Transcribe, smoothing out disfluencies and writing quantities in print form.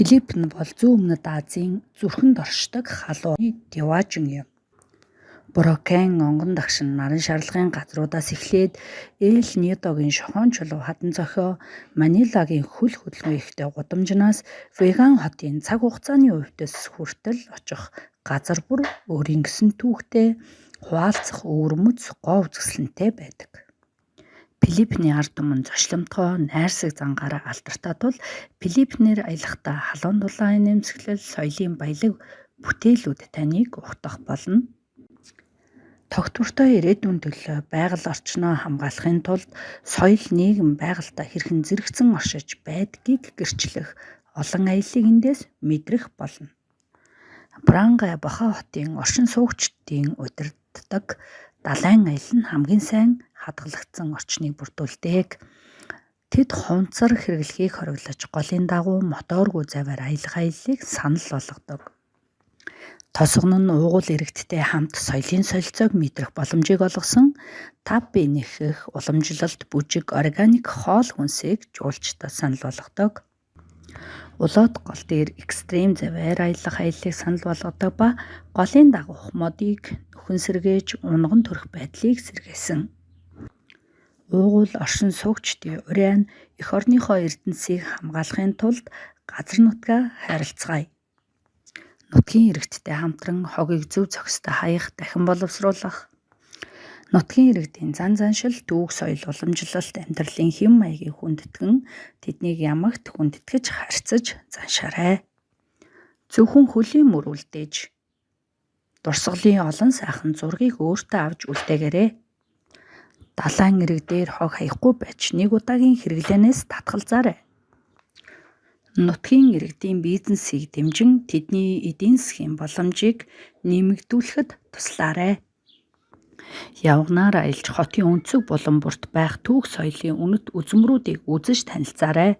Филиппин бол зүүн өмнөд Азийн зүрхэнд оршдог халууны Диважин юм. Боракайн онгон дагшин наран шарлагын газруудаас эхлээд Эл Нидогийн шохон чулуу хадан зохио, Манилагийн хөл хөдөлгөөн ихтэй гудамжнаас веган хотын цаг хугацааны хувьдас хүртэл очих газар бүр өөрийн гэсэн түүхтэй, хуваалцах өвөрмөц гоо үзэсгэлэнтэй байдаг. Филиппиний ард түмэн зочломтгой найрсаг зангаараа алдартай тул Филиппинээр аялахдаа халуун дулаан нэмсэглэл, соёлын баялаг бүтээлүүд таныг угтах болно. Тогтвортой ирээдүйн төлөө байгаль орчноо хамгаалахын тулд соёл, нийгэм, байгальтай хэрхэн зэрэгцэн оршиж байдгийг гэрчлэх олон аяллыг эндээс мэдрэх болно. Брангай Баха хотын оршин суугчдын удирддаг далайн аялал нь хамгийн сайн хадгалагдсан орчныг бүрдүүлдэг. Тэд хуванцар хэрэглэхийг хориглож голын дагуу моторгүй заваар аялах аяллыг санал болгодог. Тосгон нь уугуул иргэдтэй хамт соёлын солилцоог мэдрэх боломжийг олгосон 5B нэхэх уламжлалт бүжиг органик хоол хүнсийг жуулчдад санал болгодог. Улоод гол дээр экстрем заваар аялах аяллыг санал болгодог ба голын дагуух модыг нөхөн сэргээж унган төрөх байдлыг сэргээсэн. Уугуул оршин суугчдын уран эх орныхоо эрдэнэсийг хамгаалахын тулд газар нутгаа харилцгаая. Нутгийн иргэдтэй хамтран хогийг зөв зохистой хаях, дахин боловсруулах. Нутгийн иргэдийн зан заншил, түүх, соёл, уламжлалт, амьдралын хэм маягийг хүндэтгэн тэднийг ямагт хүндэтгэж харьцаж заншаарай. Зөвхөн хөлийн мөр үлдээж дурсгалын олон сайхан зургийг өөртөө авч үлдээгээрэй. Далайн иргэдээр хог хаяхгүй байж нэг удаагийн хэрэглэнээс татгалзаарай. Нутгийн иргэдийн бизнесийг дэмжин тэдний эдийн засгийн боломжийг нэмэгдүүлэхэд туслаарай. Явгнаар аялж хотын өнцөг булан бүрт байх түүх соёлын үнэт үзмрүүдийг үзэж танилцаарай.